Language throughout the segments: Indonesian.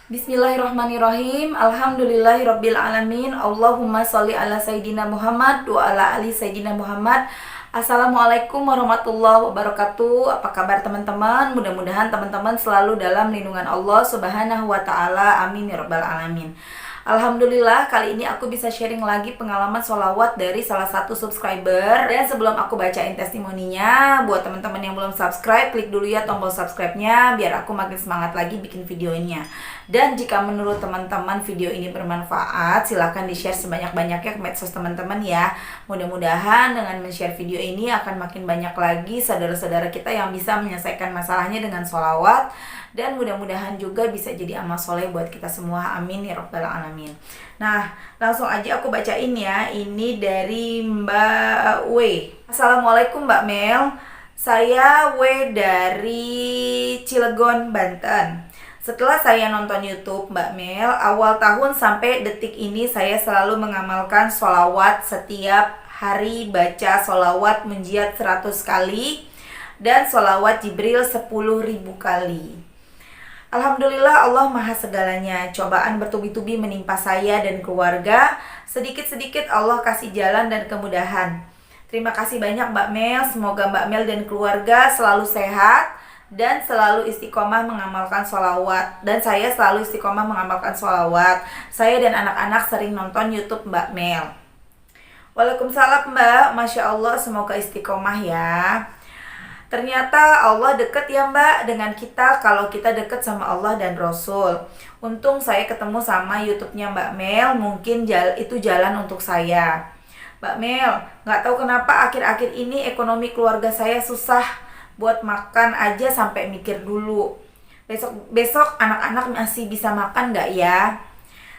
Bismillahirrahmanirrahim. Alhamdulillahirabbil alamin. Allahumma sholli ala sayidina Muhammad wa ala ali sayidina Muhammad. Assalamualaikum warahmatullahi wabarakatuh. Apa kabar teman-teman? Mudah-mudahan teman-teman selalu dalam lindungan Allah Subhanahu wa taala. Amin ya rabbal alamin. Alhamdulillah, kali ini aku bisa sharing lagi pengalaman sholawat dari salah satu subscriber. Dan sebelum aku bacain testimoninya, buat teman-teman yang belum subscribe, klik dulu ya tombol subscribe-nya biar aku makin semangat lagi bikin videonya. Dan jika menurut teman-teman video ini bermanfaat, silahkan di-share sebanyak-banyaknya ke medsos teman-teman ya. Mudah-mudahan dengan men-share video ini akan makin banyak lagi saudara-saudara kita yang bisa menyelesaikan masalahnya dengan sholawat. Dan mudah-mudahan juga bisa jadi amal soleh buat kita semua. Amin ya rabbal alamin. Nah, langsung aja aku bacain ya. Ini dari Mbak W. Assalamualaikum Mbak Mel. Saya W dari Cilegon, Banten. Setelah saya nonton YouTube Mbak Mel, awal tahun sampai detik ini saya selalu mengamalkan sholawat setiap hari, baca sholawat munjiat 100 kali dan sholawat Jibril 10.000 kali. Alhamdulillah, Allah maha segalanya. Cobaan bertubi-tubi menimpa saya dan keluarga. Sedikit-sedikit Allah kasih jalan dan kemudahan. Terima kasih banyak Mbak Mel. Semoga Mbak Mel dan keluarga selalu sehat dan selalu istiqomah mengamalkan sholawat. Dan saya selalu istiqomah mengamalkan sholawat. Saya dan anak-anak sering nonton YouTube Mbak Mel. Waalaikumsalam Mbak. Masya Allah, semoga istiqomah ya. Ternyata Allah deket ya Mbak dengan kita kalau kita deket sama Allah dan Rasul. Untung saya ketemu sama YouTube-nya Mbak Mel, mungkin itu jalan untuk saya. Mbak Mel, gak tahu kenapa akhir-akhir ini ekonomi keluarga saya susah. Buat makan aja sampai mikir dulu. Besok anak-anak masih bisa makan gak ya?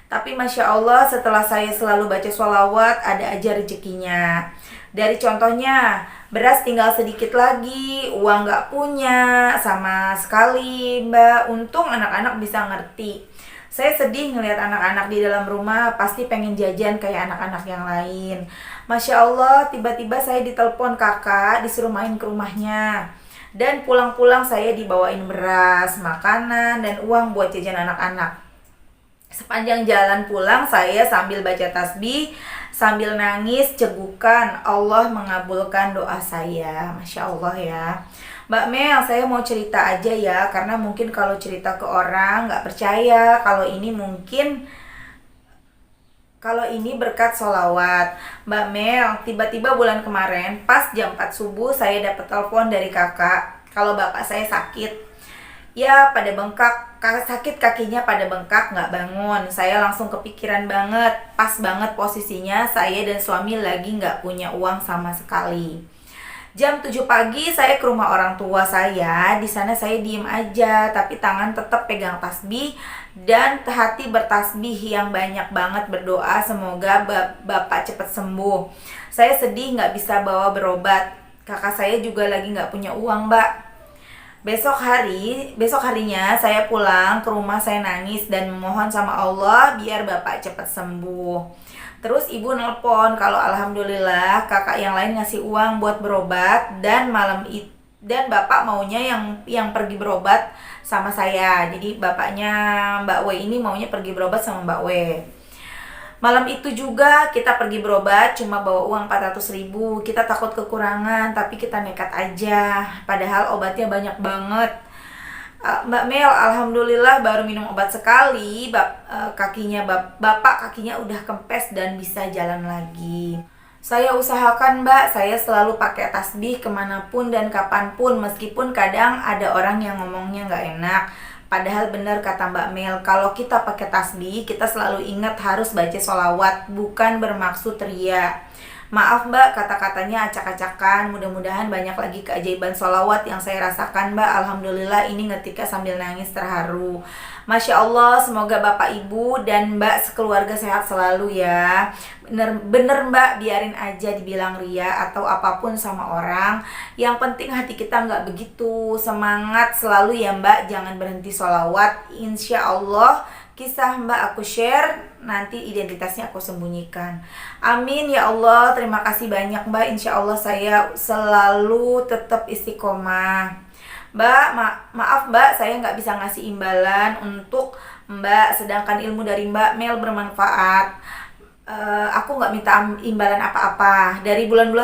Tapi Masya Allah, setelah saya selalu baca sholawat, ada aja rezekinya. Dari contohnya, beras tinggal sedikit lagi, uang gak punya sama sekali Mbak. Untung anak-anak bisa ngerti. Saya sedih ngelihat anak-anak di dalam rumah pasti pengen jajan kayak anak-anak yang lain. Masya Allah, tiba-tiba saya ditelepon kakak disuruh main ke rumahnya. Dan pulang-pulang saya dibawain beras, makanan, dan uang buat jajan anak-anak. Sepanjang jalan pulang saya sambil baca tasbih, sambil nangis, cegukan. Allah mengabulkan doa saya. Masya Allah ya. Mbak Mel, saya mau cerita aja ya, karena mungkin kalau cerita ke orang gak percaya kalau ini berkat sholawat. Mbak Mel, tiba-tiba bulan kemarin pas jam 4 subuh saya dapat telepon dari kakak kalau bapak saya sakit. Ya, pada bengkak, sakit kakinya pada bengkak, gak bangun. Saya langsung kepikiran banget, pas banget posisinya saya dan suami lagi gak punya uang sama sekali. Jam 7 pagi saya ke rumah orang tua saya. Di sana saya diem aja, tapi tangan tetap pegang tasbih dan hati bertasbih yang banyak banget berdoa semoga bapak cepat sembuh. Saya sedih gak bisa bawa berobat. Kakak saya juga lagi gak punya uang Mbak. Besok harinya saya pulang ke rumah, saya nangis dan memohon sama Allah biar bapak cepat sembuh. Terus ibu nelpon kalau alhamdulillah kakak yang lain ngasih uang buat berobat dan bapak maunya yang pergi berobat sama saya. Jadi bapaknya Mbak W ini maunya pergi berobat sama Mbak W. Malam itu juga kita pergi berobat, cuma bawa uang 400.000. Kita takut kekurangan, tapi kita nekat aja. Padahal obatnya banyak banget. Mbak Mel, alhamdulillah baru minum obat sekali, bapak kakinya udah kempes dan bisa jalan lagi. Saya usahakan Mbak, saya selalu pakai tasbih kemanapun dan kapanpun, meskipun kadang ada orang yang ngomongnya gak enak. Padahal benar kata Mbak Mel, kalau kita pakai tasbih, kita selalu ingat harus baca sholawat, bukan bermaksud ria. Maaf Mbak, kata-katanya acak-acakan. Mudah-mudahan banyak lagi keajaiban sholawat yang saya rasakan Mbak. Alhamdulillah, ini ngetika sambil nangis terharu. Masya Allah, semoga Bapak Ibu dan Mbak sekeluarga sehat selalu ya. Bener Mbak, biarin aja dibilang ria atau apapun sama orang. Yang penting hati kita nggak begitu. Semangat selalu ya Mbak, jangan berhenti sholawat. Insya Allah kisah Mbak aku share, nanti identitasnya aku sembunyikan. Amin ya Allah, terima kasih banyak Mbak. Insya Allah saya selalu tetap istiqomah. Mbak, maaf Mbak, saya nggak bisa ngasih imbalan untuk Mbak, sedangkan ilmu dari Mbak Mel bermanfaat. Aku nggak minta imbalan apa-apa. Dari bulan 2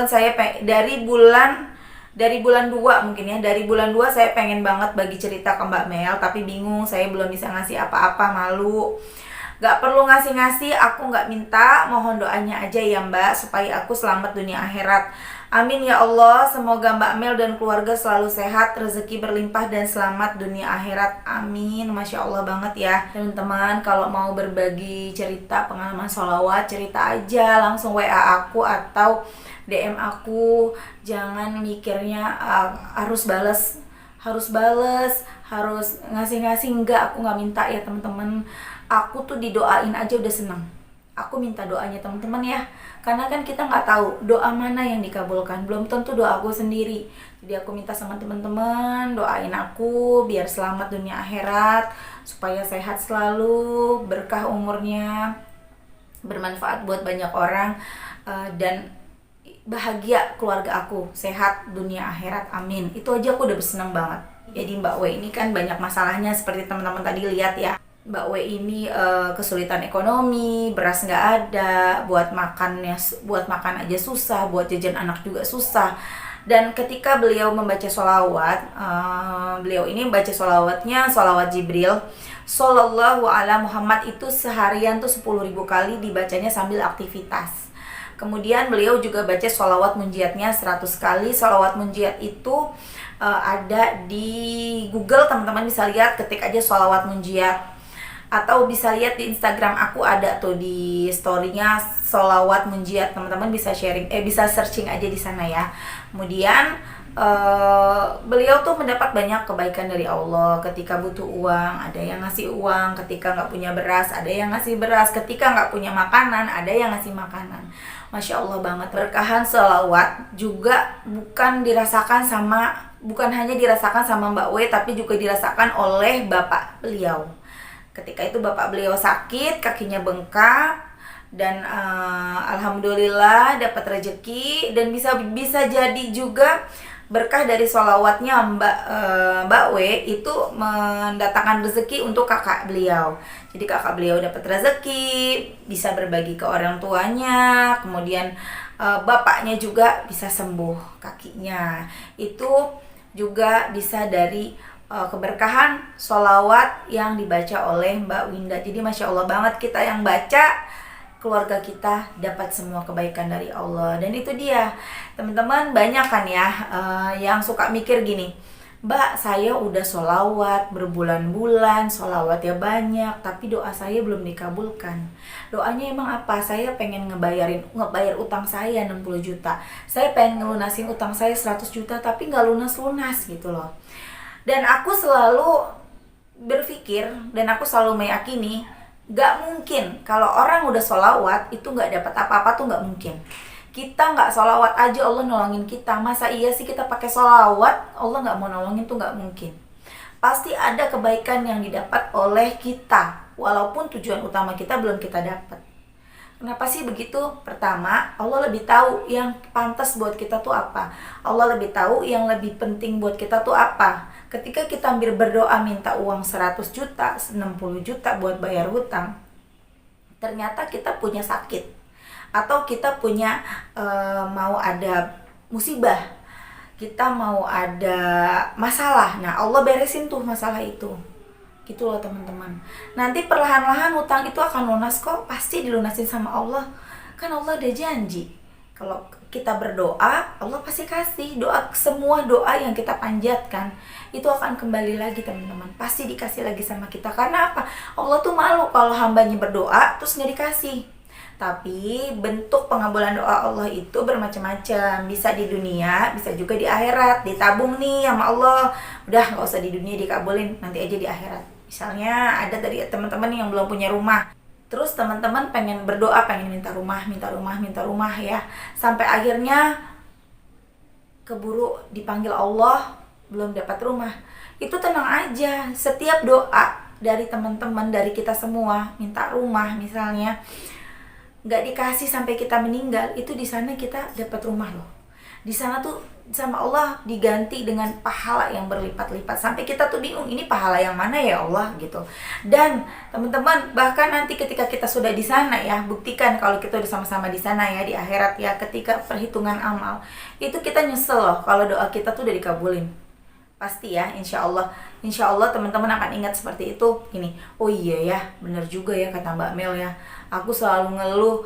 mungkin ya. Dari bulan 2 saya pengen banget bagi cerita ke Mbak Mel, tapi bingung, saya belum bisa ngasih apa-apa, malu. Gak perlu ngasih-ngasih, aku gak minta, mohon doanya aja ya Mbak, supaya aku selamat dunia akhirat. Amin ya Allah, semoga Mbak Mel dan keluarga selalu sehat, rezeki berlimpah dan selamat dunia akhirat. Amin. Masya Allah banget ya teman-teman. Kalau mau berbagi cerita pengalaman sholawat, cerita aja langsung WA aku atau DM aku. Jangan mikirnya harus bales, harus ngasih-ngasih. Enggak, aku nggak minta ya teman-teman. Aku tuh didoain aja udah seneng. Aku minta doanya teman-teman ya, karena kan kita nggak tahu doa mana yang dikabulkan, belum tentu doa aku sendiri. Jadi aku minta sama teman-teman doain aku biar selamat dunia akhirat, supaya sehat selalu, berkah umurnya, bermanfaat buat banyak orang, dan bahagia keluarga aku, sehat dunia akhirat, amin. Itu aja aku udah bersenang banget. Jadi Mbak W ini kan banyak masalahnya seperti teman-teman tadi lihat ya. Mbak W ini kesulitan ekonomi, beras nggak ada, buat makan aja susah, buat jajan anak juga susah. Dan ketika beliau membaca sholawat, beliau ini membaca sholawatnya sholawat Jibril, Sallallahu ala Muhammad, itu seharian tuh 10.000 kali dibacanya sambil aktivitas. Kemudian beliau juga baca sholawat munjiatnya 100 kali. Sholawat munjiat itu ada di Google, teman-teman bisa lihat, ketik aja sholawat munjiat. Atau bisa lihat di Instagram aku ada tuh di story-nya sholawat munjiat, teman-teman bisa bisa searching aja di sana ya. Kemudian beliau tuh mendapat banyak kebaikan dari Allah. Ketika butuh uang, ada yang ngasih uang. Ketika nggak punya beras, ada yang ngasih beras. Ketika nggak punya makanan, ada yang ngasih makanan. Masya Allah banget. Berkahan sholawat juga bukan hanya dirasakan sama Mbak W, tapi juga dirasakan oleh bapak beliau. Ketika itu bapak beliau sakit, kakinya bengkak, dan alhamdulillah dapat rezeki, dan bisa jadi juga berkah dari sholawatnya Mbak W itu mendatangkan rezeki untuk kakak beliau. Jadi kakak beliau dapat rezeki, bisa berbagi ke orang tuanya, kemudian bapaknya juga bisa sembuh kakinya. Itu juga bisa dari keberkahan sholawat yang dibaca oleh Mbak Winda. Jadi Masya Allah banget, kita yang baca, keluarga kita dapat semua kebaikan dari Allah. Dan itu dia teman-teman, banyak kan ya yang suka mikir gini, Mbak, saya udah sholawat berbulan-bulan, sholawat ya banyak, tapi doa saya belum dikabulkan. Doanya emang apa? Saya pengen ngebayar utang saya 60 juta, saya pengen ngelunasin utang saya 100 juta, tapi nggak lunas-lunas gitu loh. Dan aku selalu berpikir, dan aku selalu meyakini, gak mungkin kalau orang udah sholawat itu gak dapat apa-apa, tuh gak mungkin. Kita gak sholawat aja Allah nolongin kita. Masa iya sih kita pakai sholawat Allah gak mau nolongin? Tuh gak mungkin. Pasti ada kebaikan yang didapat oleh kita, walaupun tujuan utama kita belum kita dapat. Kenapa sih begitu? Pertama, Allah lebih tahu yang pantas buat kita tuh apa. Allah lebih tahu yang lebih penting buat kita tuh apa. Ketika kita hampir berdoa minta uang 100 juta, 60 juta buat bayar hutang, ternyata kita punya sakit, atau kita punya mau ada musibah, kita mau ada masalah. Nah, Allah beresin tuh masalah itu. Gitu loh teman-teman. Nanti perlahan-lahan hutang itu akan lunas kok, pasti dilunasin sama Allah. Kan Allah udah janji, kalau kita berdoa, Allah pasti kasih. Semua doa yang kita panjatkan itu akan kembali lagi teman-teman, pasti dikasih lagi sama kita. Karena apa? Allah tuh malu kalau hambanya berdoa terus nggak dikasih. Tapi bentuk pengabulan doa Allah itu bermacam-macam. Bisa di dunia, bisa juga di akhirat. Ditabung nih sama Allah, udah nggak usah di dunia dikabulin, nanti aja di akhirat. Misalnya ada dari teman-teman yang belum punya rumah, terus teman-teman pengen berdoa, pengen minta rumah ya, sampai akhirnya keburu dipanggil Allah, belum dapat rumah. Itu tenang aja, setiap doa dari teman-teman, dari kita semua minta rumah misalnya, nggak dikasih sampai kita meninggal, itu di sana kita dapat rumah loh. Di sana tuh sama Allah diganti dengan pahala yang berlipat-lipat, sampai kita tuh bingung ini pahala yang mana ya Allah gitu. Dan teman-teman, bahkan nanti ketika kita sudah di sana ya, buktikan kalau kita udah sama-sama di sana ya, di akhirat ya, ketika perhitungan amal itu kita nyesel loh kalau doa kita tuh udah dikabulin. Pasti ya, insya Allah teman-teman akan ingat seperti itu. Gini, oh iya ya, bener juga ya kata Mbak Mel ya, aku selalu ngeluh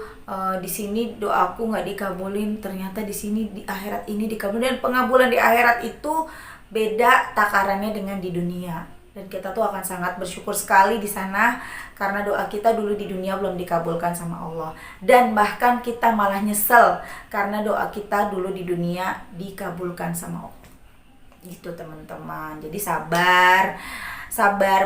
di sini doaku nggak dikabulin, ternyata di sini di akhirat ini dikabulin. Dan pengabulan di akhirat itu beda takarannya dengan di dunia, dan kita tuh akan sangat bersyukur sekali di sana karena doa kita dulu di dunia belum dikabulkan sama Allah, dan bahkan kita malah nyesel karena doa kita dulu di dunia dikabulkan sama Allah. Gitu teman-teman. Jadi sabar,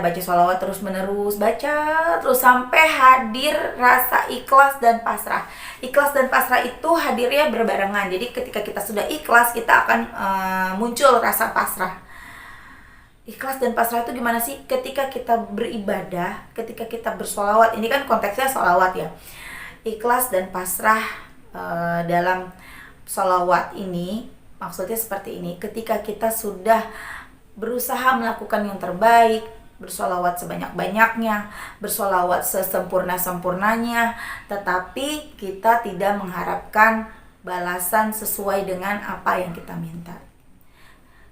baca sholawat terus menerus, baca terus sampai hadir rasa ikhlas dan pasrah. Ikhlas dan pasrah itu hadirnya berbarengan. Jadi ketika kita sudah ikhlas, kita akan muncul rasa pasrah. Ikhlas dan pasrah itu gimana sih? Ketika kita beribadah, ketika kita bersholawat, ini kan konteksnya sholawat ya. Ikhlas dan pasrah dalam sholawat ini maksudnya seperti ini, ketika kita sudah berusaha melakukan yang terbaik, bersolawat sebanyak-banyaknya, bersolawat sesempurna-sempurnanya, tetapi kita tidak mengharapkan balasan sesuai dengan apa yang kita minta.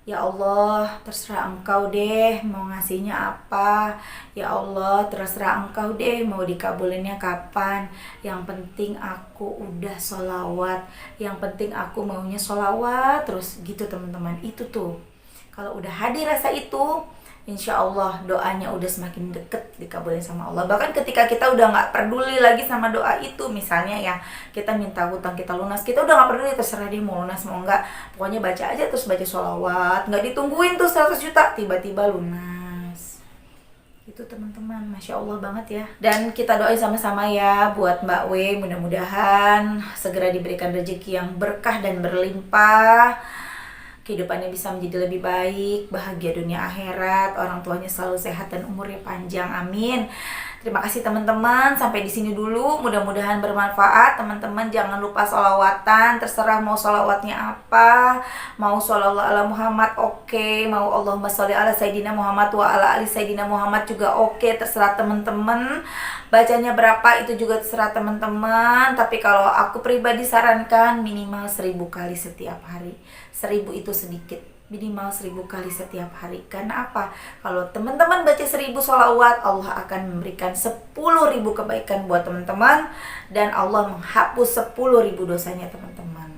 Ya Allah, terserah Engkau deh mau ngasihnya apa. Ya Allah, terserah Engkau deh mau dikabulinnya kapan. Yang penting aku udah sholawat, yang penting aku maunya sholawat terus gitu teman-teman. Itu tuh, kalau udah hadir rasa itu, insya Allah doanya udah semakin deket dikabulin sama Allah. Bahkan ketika kita udah gak peduli lagi sama doa itu, misalnya ya kita minta hutang kita lunas, kita udah gak peduli, terserah dia mau lunas mau enggak, pokoknya baca aja terus baca sholawat, gak ditungguin tuh 100 juta tiba-tiba lunas. Itu teman-teman, Masya Allah banget ya. Dan kita doain sama-sama ya buat Mbak W, mudah-mudahan segera diberikan rezeki yang berkah dan berlimpah, kehidupannya bisa menjadi lebih baik, bahagia dunia akhirat, orang tuanya selalu sehat dan umurnya panjang, amin. Terima kasih teman-teman, sampai di sini dulu, mudah-mudahan bermanfaat. Teman-teman jangan lupa sholawatan, terserah mau sholawatnya apa, mau sholawat ala Muhammad oke, mau Allahumma sholli ala Sayyidina Muhammad wa ala ali Sayyidina Muhammad juga oke, terserah teman-teman. Bacanya berapa itu juga terserah teman-teman, tapi kalau aku pribadi sarankan minimal 1000 kali setiap hari. 1000 itu sedikit, minimal 1000 kali setiap hari. Karena apa? Kalau teman-teman baca 1000 sholawat, Allah akan memberikan 10.000 kebaikan buat teman-teman, dan Allah menghapus 10.000 dosanya teman-teman.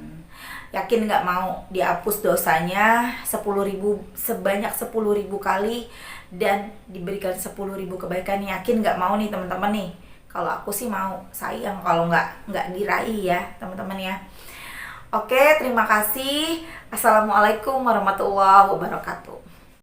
Yakin nggak mau dihapus dosanya 10.000 sebanyak 10.000 kali dan diberikan 10.000 kebaikan? Yakin nggak mau nih teman-teman nih? Kalau aku sih mau, sayang kalau nggak diraih ya teman-teman ya. Oke, terima kasih. Assalamualaikum warahmatullahi wabarakatuh.